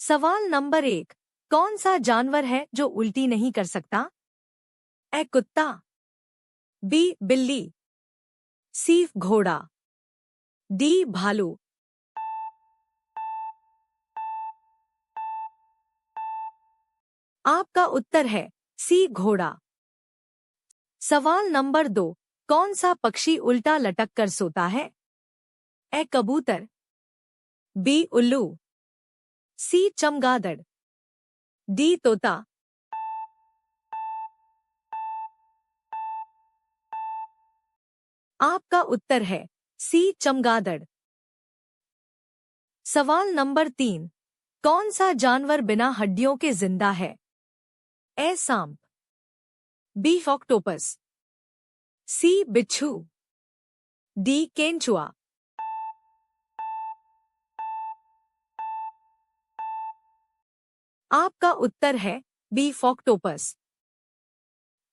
सवाल नंबर 1। कौन सा जानवर है जो उल्टी नहीं कर सकता? ए कुत्ता, बी बिल्ली, सी घोड़ा, डी भालू। आपका उत्तर है सी घोड़ा। सवाल नंबर 2। कौन सा पक्षी उल्टा लटक कर सोता है? ए कबूतर, बी उल्लू, सी चमगादड़, डी तोता। आपका उत्तर है सी चमगादड़। सवाल नंबर 3। कौन सा जानवर बिना हड्डियों के जिंदा है? ए सांप, बी ऑक्टोपस, सी बिच्छू, डी केंचुआ। आपका उत्तर है बी ऑक्टोपस।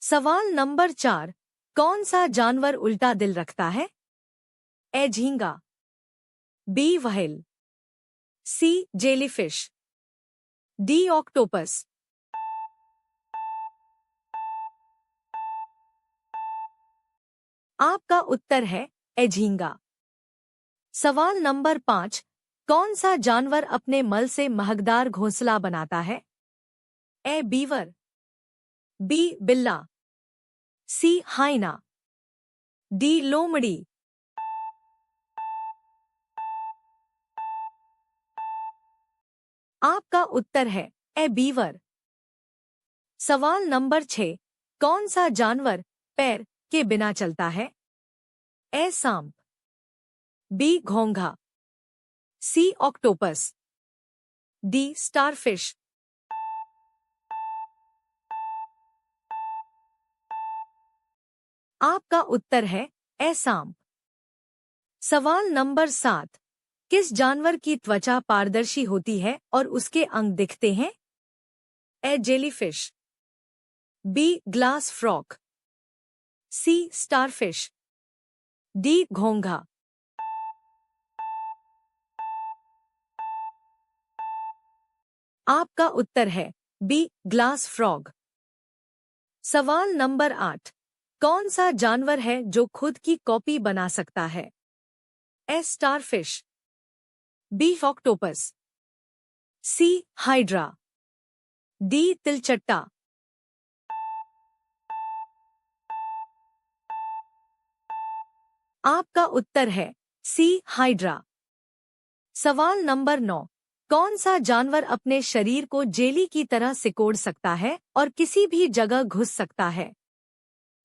सवाल नंबर 4। कौन सा जानवर उल्टा दिल रखता है? ए झींगा, बी व्हेल, सी जेलीफिश, डी ऑक्टोपस। आपका उत्तर है ए झींगा। सवाल नंबर 5। कौन सा जानवर अपने मल से महकदार घोंसला बनाता है? ए बीवर, बी बिल्ला, सी हाइना, डी लोमड़ी। आपका उत्तर है ए बीवर। सवाल नंबर 6। कौन सा जानवर पैर के बिना चलता है? ए सांप, बी घोंघा, सी ऑक्टोपस, डी स्टारफिश। आपका उत्तर है ए सांप। सवाल नंबर 7। किस जानवर की त्वचा पारदर्शी होती है और उसके अंग दिखते हैं? ए जेलीफिश, बी ग्लास फ्रॉक, सी स्टारफिश, डी घोंघा। आपका उत्तर है बी ग्लास फ्रॉग। सवाल नंबर 8। कौन सा जानवर है जो खुद की कॉपी बना सकता है? ए स्टारफिश, बी ऑक्टोपस, सी हाइड्रा, डी तिलचट्टा। आपका उत्तर है सी हाइड्रा। सवाल नंबर 9। कौन सा जानवर अपने शरीर को जेली की तरह सिकोड़ सकता है और किसी भी जगह घुस सकता है?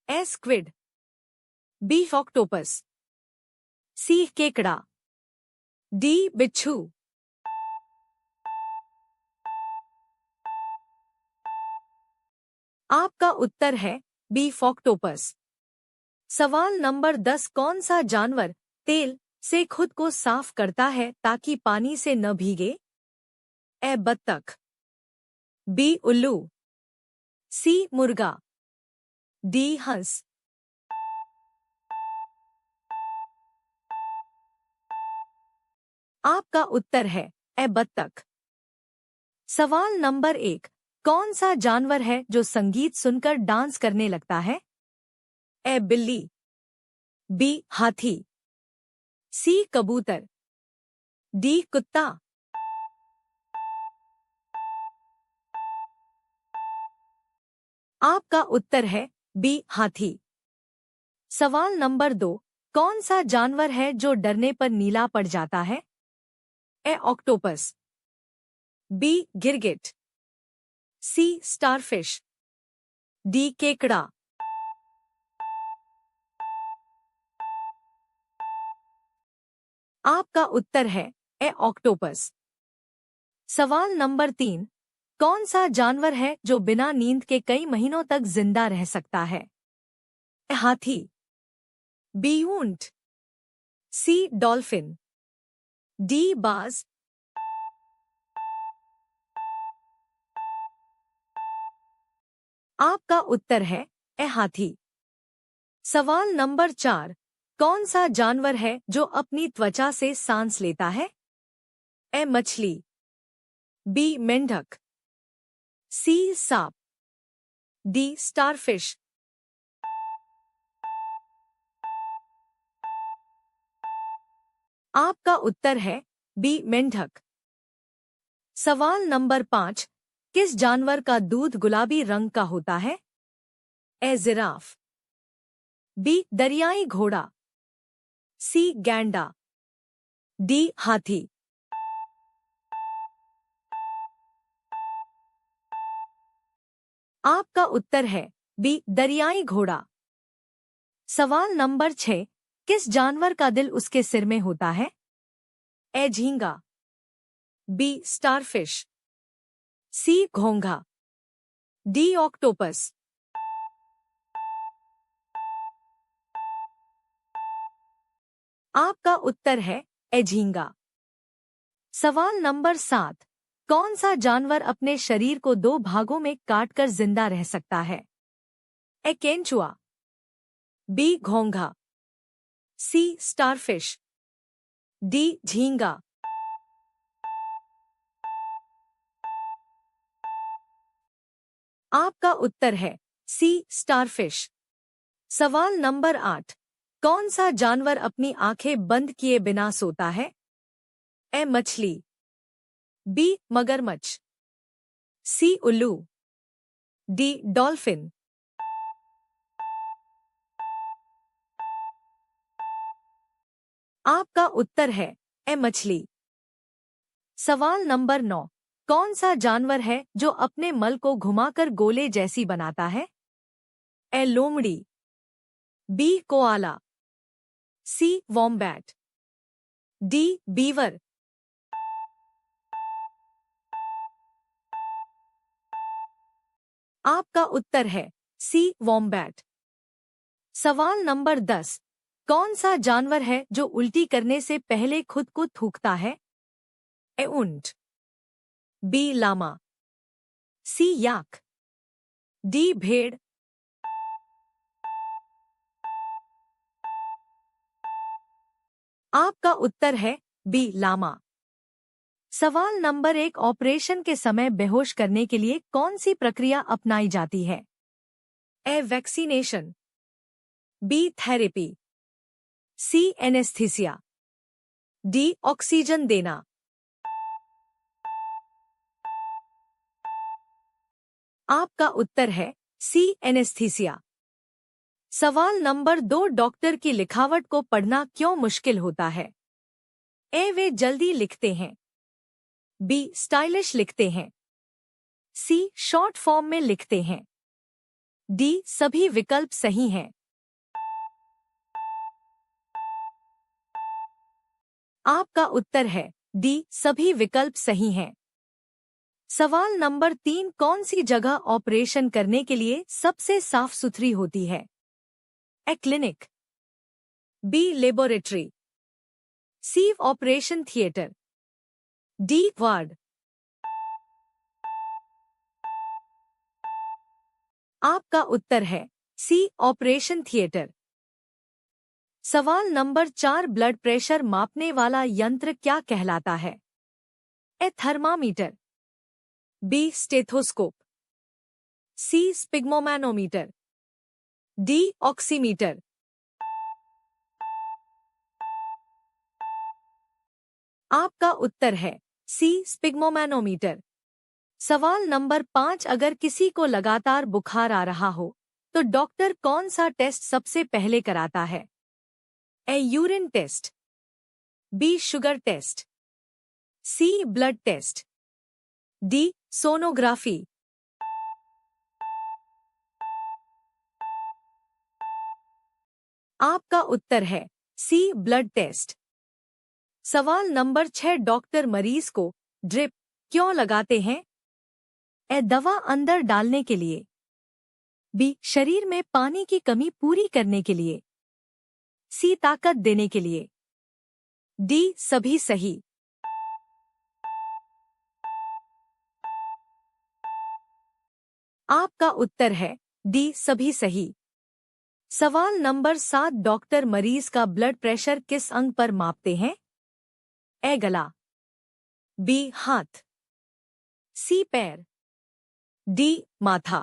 ए स्क्विड, बी ऑक्टोपस, सी केकड़ा, डी बिच्छू। आपका उत्तर है बी ऑक्टोपस। सवाल नंबर 10। कौन सा जानवर तेल से खुद को साफ करता है ताकि पानी से न भीगे? ए बत्तख, बी उल्लू, सी मुर्गा, डी हंस। आपका उत्तर है ए बत्तख। सवाल नंबर 1। कौन सा जानवर है जो संगीत सुनकर डांस करने लगता है? ए बिल्ली, बी हाथी, सी कबूतर, डी कुत्ता। आपका उत्तर है बी हाथी। सवाल नंबर 2। कौन सा जानवर है जो डरने पर नीला पड़ जाता है? ए ऑक्टोपस, बी गिरगिट, सी स्टारफिश, डी केकड़ा। आपका उत्तर है ए ऑक्टोपस। सवाल नंबर 3। कौन सा जानवर है जो बिना नींद के कई महीनों तक जिंदा रह सकता है? ए हाथी, बी ऊंट, सी डॉल्फिन, डी बाज। आपका उत्तर है ए हाथी। सवाल नंबर 4। कौन सा जानवर है जो अपनी त्वचा से सांस लेता है? ए मछली, बी मेंढक, सी सांप, डी स्टारफिश। आपका उत्तर है बी मेंढक। सवाल नंबर 5, किस जानवर का दूध गुलाबी रंग का होता है? ए जिराफ, बी दरियाई घोड़ा, सी गैंडा, डी हाथी। आपका उत्तर है बी दरियाई घोड़ा। सवाल नंबर 6, किस जानवर का दिल उसके सिर में होता है? ए झींगा, बी स्टारफिश, सी घोंघा, डी ऑक्टोपस। आपका उत्तर है ए झींगा। सवाल नंबर 7, कौन सा जानवर अपने शरीर को 2 भागों में काटकर जिंदा रह सकता है? ए केंचुआ, बी घोंघा, सी स्टारफिश, डी झींगा। आपका उत्तर है सी स्टारफिश। सवाल नंबर 8, कौन सा जानवर अपनी आंखें बंद किए बिना सोता है? ए मछली, बी मगरमच्छ, सी उल्लू, डी डॉल्फिन। आपका उत्तर है ए मछली। सवाल नंबर 9, कौन सा जानवर है जो अपने मल को घुमाकर गोले जैसी बनाता है? ए लोमड़ी, बी कोआला, सी वॉम्बैट, डी बीवर। आपका उत्तर है सी वॉम्बैट। सवाल नंबर 10, कौन सा जानवर है जो उल्टी करने से पहले खुद को थूकता है? ए ऊंट, बी लामा, सी याक, डी भेड़। आपका उत्तर है बी लामा। सवाल नंबर 1, ऑपरेशन के समय बेहोश करने के लिए कौन सी प्रक्रिया अपनाई जाती है? ए वैक्सीनेशन, बी थेरेपी, सी एनेस्थीसिया, डी ऑक्सीजन देना। आपका उत्तर है सी एनेस्थीसिया। सवाल नंबर 2, डॉक्टर की लिखावट को पढ़ना क्यों मुश्किल होता है? ए वे जल्दी लिखते हैं, बी स्टाइलिश लिखते हैं, सी शॉर्ट फॉर्म में लिखते हैं, डी सभी विकल्प सही हैं। आपका उत्तर है डी सभी विकल्प सही हैं। सवाल नंबर 3, कौन सी जगह ऑपरेशन करने के लिए सबसे साफ सुथरी होती है? A clinic, B laboratory, C operation theatre, D ward. आपका उत्तर है सी ऑपरेशन थिएटर। सवाल नंबर 4, ब्लड प्रेशर मापने वाला यंत्र क्या कहलाता है? A thermometer, B stethoscope, C sphygmomanometer, D oximeter. आपका उत्तर है सी स्पिग्मोमैनोमीटर। सवाल नंबर 5, अगर किसी को लगातार बुखार आ रहा हो तो डॉक्टर कौन सा टेस्ट सबसे पहले कराता है? A urine test, B sugar test, C blood test, D sonography. आपका उत्तर है सी ब्लड टेस्ट। सवाल नंबर 6, डॉक्टर मरीज को ड्रिप क्यों लगाते हैं? ए दवा अंदर डालने के लिए, बी शरीर में पानी की कमी पूरी करने के लिए, सी ताकत देने के लिए, डी सभी सही। आपका उत्तर है डी सभी सही। सवाल नंबर 7, डॉक्टर मरीज का ब्लड प्रेशर किस अंग पर मापते हैं? ए गला, बी हाथ, सी पैर, डी माथा।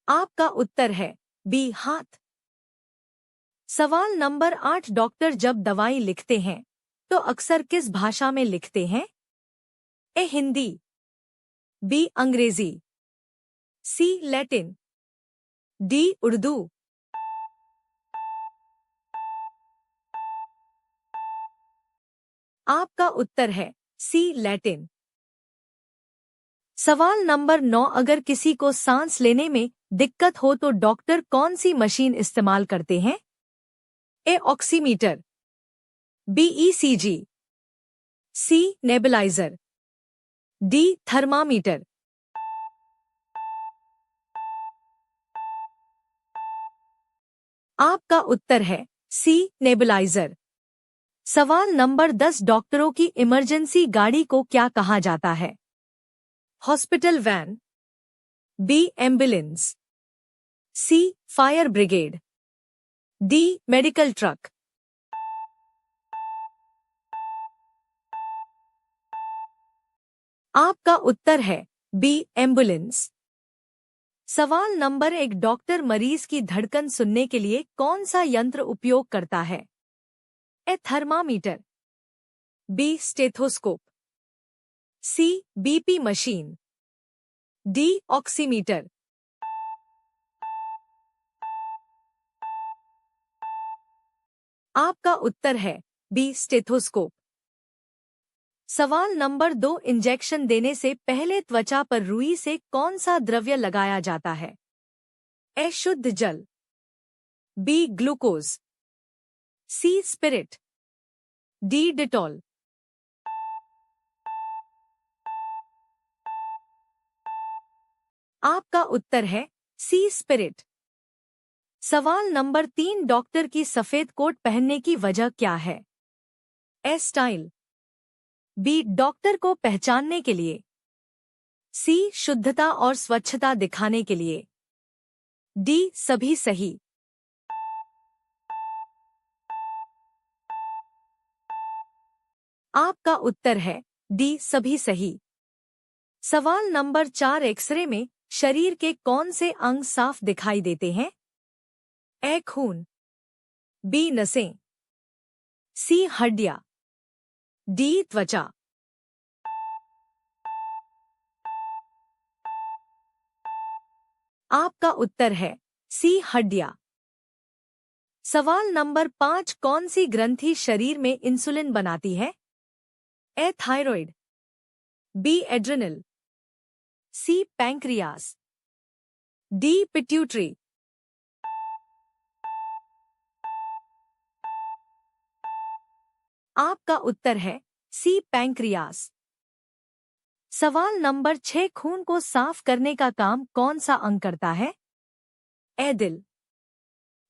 आपका उत्तर है बी हाथ। सवाल नंबर 8, डॉक्टर जब दवाई लिखते हैं तो अक्सर किस भाषा में लिखते हैं? ए हिंदी, बी अंग्रेजी, सी लैटिन, डी उर्दू। आपका उत्तर है सी लैटिन। सवाल नंबर 9, अगर किसी को सांस लेने में दिक्कत हो तो डॉक्टर कौन सी मशीन इस्तेमाल करते हैं? ए ऑक्सीमीटर, बी ईसीजी, सी नेबुलाइजर, डी थर्मामीटर। आपका उत्तर है सी नेबुलाइजर। सवाल नंबर 10, डॉक्टरों की इमरजेंसी गाड़ी को क्या कहा जाता है? Hospital van, B ambulance, C fire brigade, D medical truck. आपका उत्तर है बी एम्बुलेंस। सवाल नंबर 1, डॉक्टर मरीज की धड़कन सुनने के लिए कौन सा यंत्र उपयोग करता है? A thermometer, B stethoscope, C BP machine, D oximeter. आपका उत्तर है बी स्टेथोस्कोप। सवाल नंबर 2, इंजेक्शन देने से पहले त्वचा पर रुई से कौन सा द्रव्य लगाया जाता है? ए शुद्ध जल, बी ग्लूकोज, सी स्पिरिट, डी डिटॉल। आपका उत्तर है सी स्पिरिट। सवाल नंबर 3, डॉक्टर की सफेद कोट पहनने की वजह क्या है? ए स्टाइल, बी डॉक्टर को पहचानने के लिए, सी शुद्धता और स्वच्छता दिखाने के लिए, डी सभी सही। आपका उत्तर है डी सभी सही। सवाल नंबर 4, एक्सरे में शरीर के कौन से अंग साफ दिखाई देते हैं? ए खून, बी नसें, सी हड्डियां, डी त्वचा। आपका उत्तर है सी हड्डियां। सवाल नंबर 5, कौन सी ग्रंथि शरीर में इंसुलिन बनाती है? ए थायराइड, बी एड्रिनल, सी पैंक्रियास, डी पिट्यूटरी। आपका उत्तर है सी पैंक्रियास। सवाल नंबर 6, खून को साफ करने का काम कौन सा अंग करता है? ए दिल,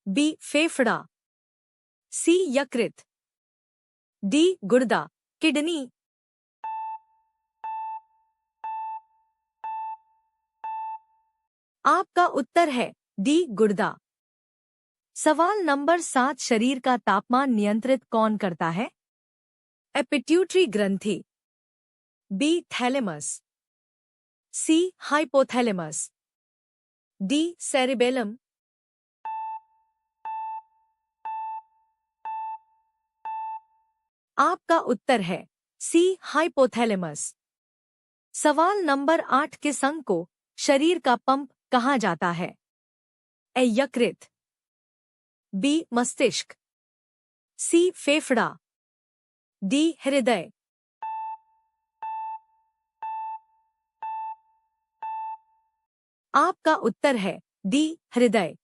बी फेफड़ा, सी यकृत, डी गुर्दा, किडनी। आपका उत्तर है डी गुर्दा। सवाल नंबर 7, शरीर का तापमान नियंत्रित कौन करता है? ए पिट्यूटरी ग्रंथि, बी थैलेमस, सी हाइपोथैलेमस, डी सेरिबेलम। आपका उत्तर है सी हाइपोथैलेमस। सवाल नंबर 8, किस अंग को शरीर का पंप कहा जाता है? ए यकृत, बी मस्तिष्क, सी फेफड़ा, डी हृदय। आपका उत्तर है डी हृदय।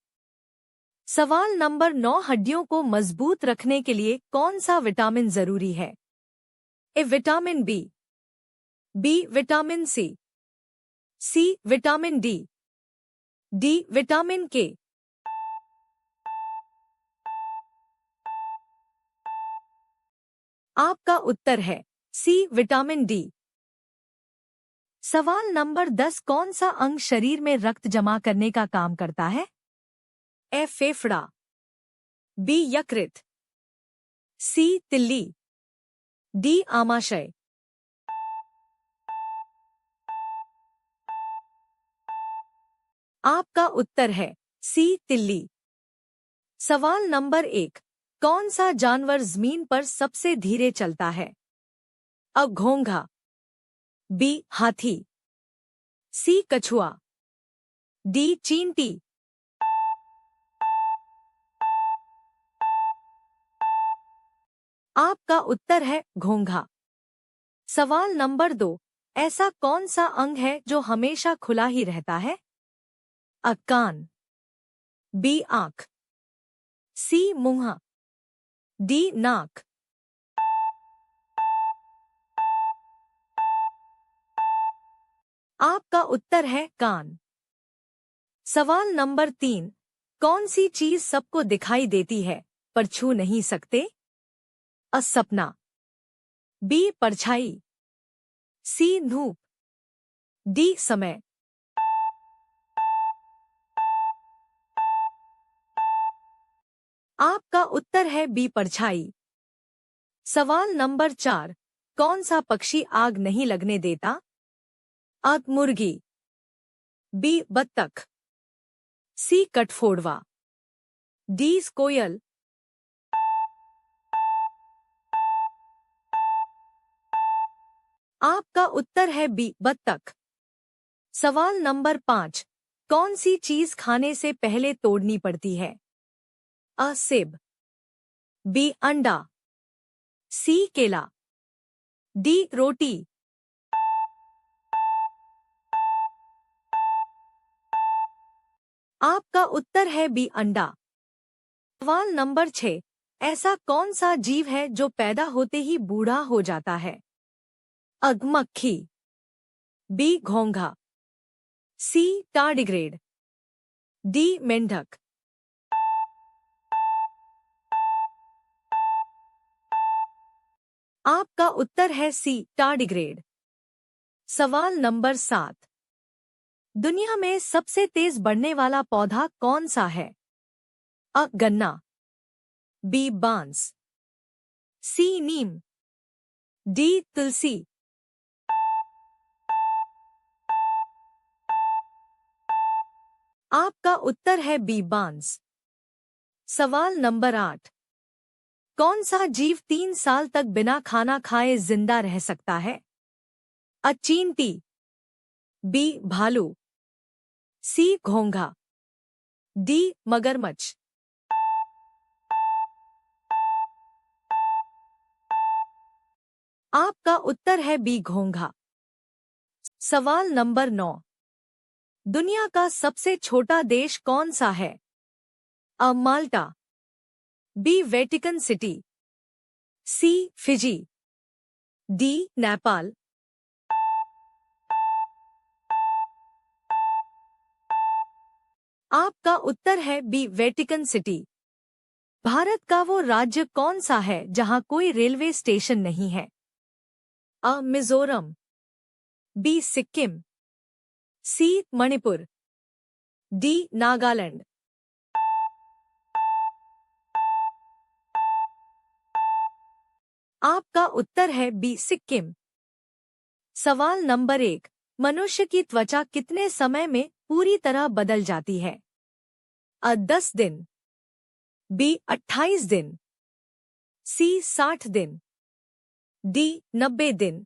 सवाल नंबर 9, हड्डियों को मजबूत रखने के लिए कौन सा विटामिन जरूरी है? A vitamin B, B vitamin C vitamin D, D vitamin K. आपका उत्तर है सी विटामिन डी। सवाल नंबर 10, कौन सा अंग शरीर में रक्त जमा करने का काम करता है? ए फेफड़ा, बी यकृत, सी तिल्ली, डी आमाशय। आपका उत्तर है सी तिल्ली। सवाल नंबर 1, कौन सा जानवर जमीन पर सबसे धीरे चलता है? अ घोंघा, बी हाथी, सी कछुआ, डी चींटी। आपका उत्तर है घोंघा। सवाल नंबर 2, ऐसा कौन सा अंग है जो हमेशा खुला ही रहता है? अ कान, बी आंख, सी मुंह, डी नाक। आपका उत्तर है कान। सवाल नंबर 3, कौन सी चीज सबको दिखाई देती है पर छू नहीं सकते? अ सपना, बी परछाई, सी धूप, डी समय। आपका उत्तर है बी परछाई। सवाल नंबर 4, कौन सा पक्षी आग नहीं लगने देता? अ मुर्गी, बी बत्तख, सी कठफोड़वा, डी कोयल। आपका उत्तर है बी बत्तख। सवाल नंबर 5, कौन सी चीज खाने से पहले तोड़नी पड़ती है? अ सेब, बी अंडा, सी केला, डी रोटी। आपका उत्तर है बी अंडा। सवाल नंबर 6, ऐसा कौन सा जीव है जो पैदा होते ही बूढ़ा हो जाता है? अ मक्खी, बी घोंघा, सी टार्डिग्रेड, डी मेंढक। आपका उत्तर है सी टार्डिग्रेड। सवाल नंबर 7, दुनिया में सबसे तेज बढ़ने वाला पौधा कौन सा है? अ गन्ना, बी बांस, सी नीम, डी तुलसी। आपका उत्तर है बी बांस। सवाल नंबर 8, कौन सा जीव 3 साल तक बिना खाना खाए जिंदा रह सकता है? अ चींटी, बी भालू, सी घोंघा, डी मगरमच्छ। आपका उत्तर है बी घोंघा। सवाल नंबर 9, दुनिया का सबसे छोटा देश कौन सा है? अ माल्टा, बी वेटिकन सिटी, सी फिजी, डी नेपाल। आपका उत्तर है बी वेटिकन सिटी। भारत का वो राज्य कौन सा है जहां कोई रेलवे स्टेशन नहीं है? अ मिजोरम, बी सिक्किम, सी मणिपुर, डी नागालैंड। आपका उत्तर है बी सिक्किम। सवाल नंबर 1, मनुष्य की त्वचा कितने समय में पूरी तरह बदल जाती है? अ 10 दिन, बी 28 दिन, सी 60 दिन, डी 90 दिन।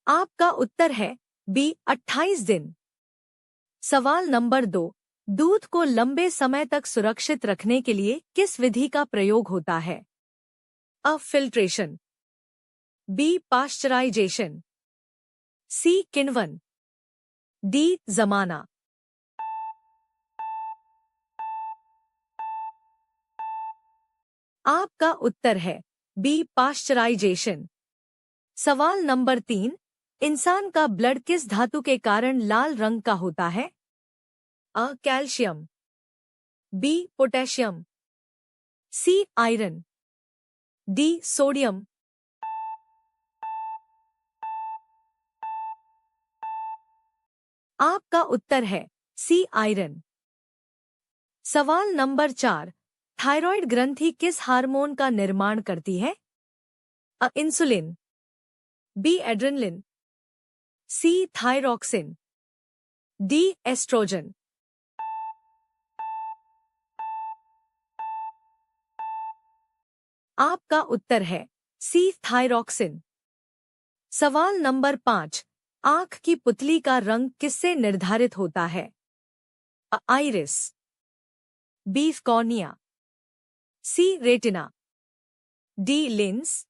आपका उत्तर है बी 28 दिन। सवाल नंबर 2, दूध को लंबे समय तक सुरक्षित रखने के लिए किस विधि का प्रयोग होता है? अ फिल्ट्रेशन, बी पाश्चराइजेशन, सी किण्वन, डी जमाना। आपका उत्तर है बी पाश्चराइजेशन। सवाल नंबर 3, इंसान का ब्लड किस धातु के कारण लाल रंग का होता है? अ calcium, B potassium, C iron, D sodium. आपका उत्तर है सी आयरन। सवाल नंबर 4, थायराइड ग्रंथि किस हार्मोन का निर्माण करती है? Insulin, B adrenaline, C thyroxine, D oestrogen. आपका उत्तर है सी थायरॉक्सिन। सवाल नंबर 5, आंख की पुतली का रंग किससे निर्धारित होता है? आइरिस, बी कॉर्निया, सी रेटिना, डी लेंस।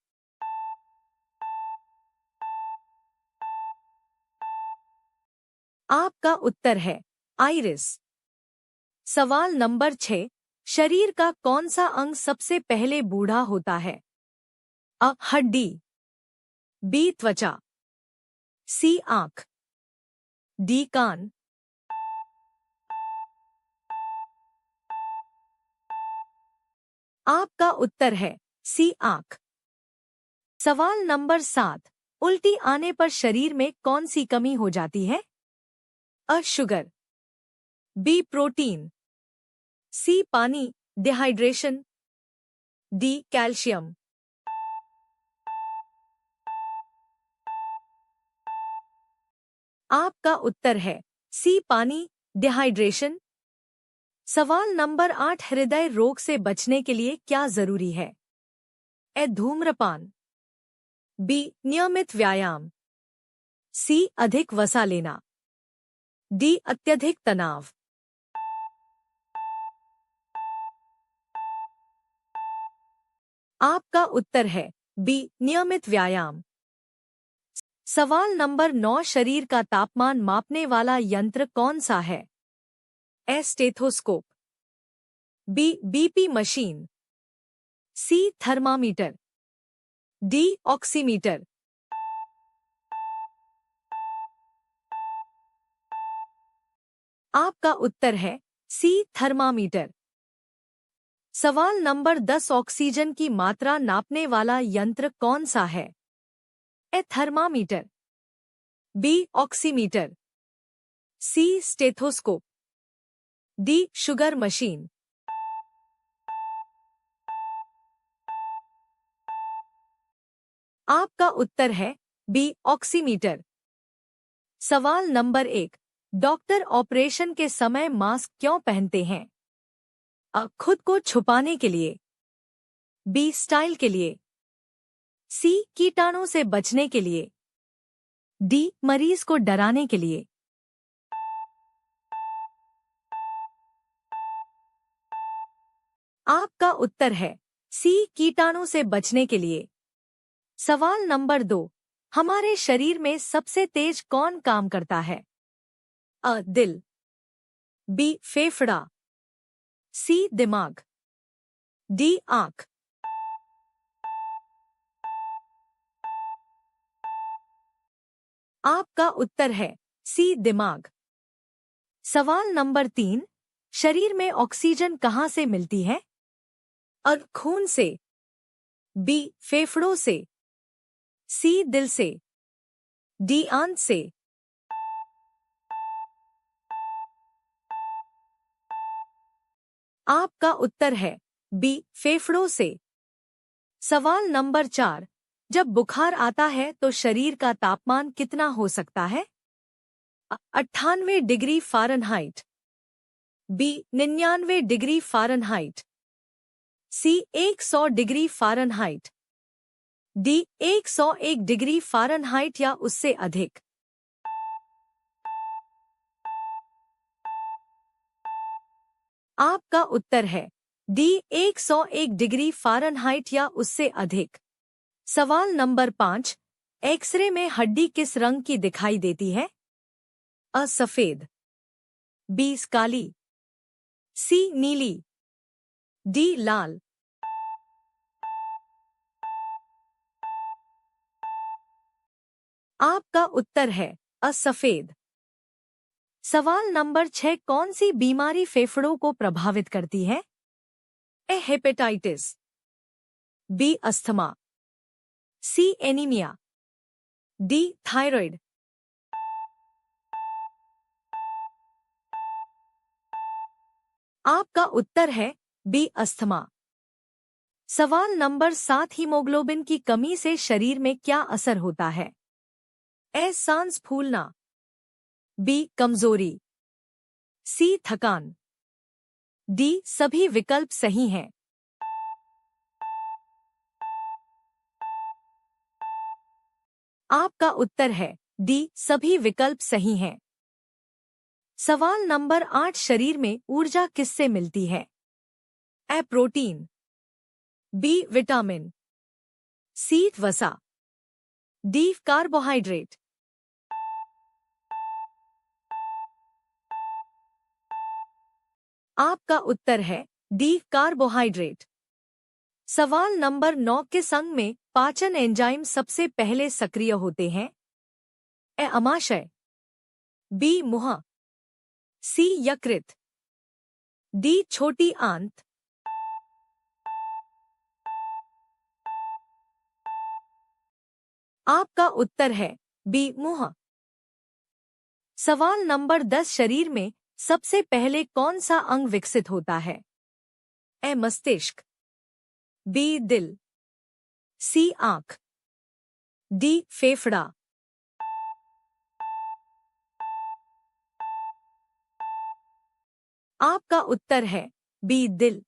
आपका उत्तर है आइरिस। सवाल नंबर 6, शरीर का कौन सा अंग सबसे पहले बूढ़ा होता है? हड्डी, बी त्वचा, सी आंख, डी कान। आपका उत्तर है सी आंख। सवाल नंबर 7, उल्टी आने पर शरीर में कौन सी कमी हो जाती है? शुगर, बी प्रोटीन, सी पानी डिहाइड्रेशन, डी कैल्शियम। आपका उत्तर है सी पानी डिहाइड्रेशन। सवाल नंबर 8, हृदय रोग से बचने के लिए क्या जरूरी है? धूम्रपान, बी नियमित व्यायाम, सी अधिक वसा लेना, डी अत्यधिक तनाव। आपका उत्तर है बी नियमित व्यायाम। सवाल नंबर 9, शरीर का तापमान मापने वाला यंत्र कौन सा है? स्टेथोस्कोप, बी बीपी मशीन, सी थर्मामीटर, डी ऑक्सीमीटर। आपका उत्तर है सी थर्मामीटर। सवाल नंबर 10, ऑक्सीजन की मात्रा नापने वाला यंत्र कौन सा है? थर्मामीटर, बी ऑक्सीमीटर, सी स्टेथोस्कोप, डी शुगर मशीन। आपका उत्तर है बी ऑक्सीमीटर। सवाल नंबर 1, डॉक्टर ऑपरेशन के समय मास्क क्यों पहनते हैं? खुद को छुपाने के लिए, बी स्टाइल के लिए, सी कीटाणु से बचने के लिए, डी मरीज को डराने के लिए। आपका उत्तर है सी कीटाणु से बचने के लिए। सवाल नंबर 2, हमारे शरीर में सबसे तेज कौन काम करता है? दिल, बी फेफड़ा, सी दिमाग, डी आंख। आपका उत्तर है सी दिमाग। सवाल नंबर 3, शरीर में ऑक्सीजन कहाँ से मिलती है? खून से, बी फेफड़ों से, सी दिल से, डी आंत से। आपका उत्तर है बी फेफड़ों से। सवाल नंबर 4, जब बुखार आता है तो शरीर का तापमान कितना हो सकता है? 98 degree Fahrenheit, B 99 degree Fahrenheit, C 100 degree Fahrenheit, D 101 degree Fahrenheit या उससे अधिक। आपका उत्तर है डी 101 डिग्री फ़ारेनहाइट या उससे अधिक। सवाल नंबर 5, एक्सरे में हड्डी किस रंग की दिखाई देती है? सफेद, बी काली, सी नीली, डी लाल। आपका उत्तर है सफेद। सवाल नंबर 6, कौन सी बीमारी फेफड़ों को प्रभावित करती है? हेपेटाइटिस, बी अस्थमा, सी एनीमिया, डी थायराइड। आपका उत्तर है बी अस्थमा। सवाल नंबर 7, हीमोग्लोबिन की कमी से शरीर में क्या असर होता है? ए सांस फूलना, बी कमजोरी, सी थकान, डी सभी विकल्प सही हैं। आपका उत्तर है डी सभी विकल्प सही हैं। सवाल नंबर 8, शरीर में ऊर्जा किससे मिलती है? ए प्रोटीन, बी विटामिन, सी वसा, डी कार्बोहाइड्रेट। आपका उत्तर है डी कार्बोहाइड्रेट। सवाल नंबर 9, किस अंग में पाचन एंजाइम सबसे पहले सक्रिय होते हैं? ए अमाशय, बी मुंह, सी यकृत, डी छोटी आंत। आपका उत्तर है बी मुंह। सवाल नंबर 10, शरीर में सबसे पहले कौन सा अंग विकसित होता है? ए मस्तिष्क, बी दिल, सी आंख, डी फेफड़ा। आपका उत्तर है बी दिल।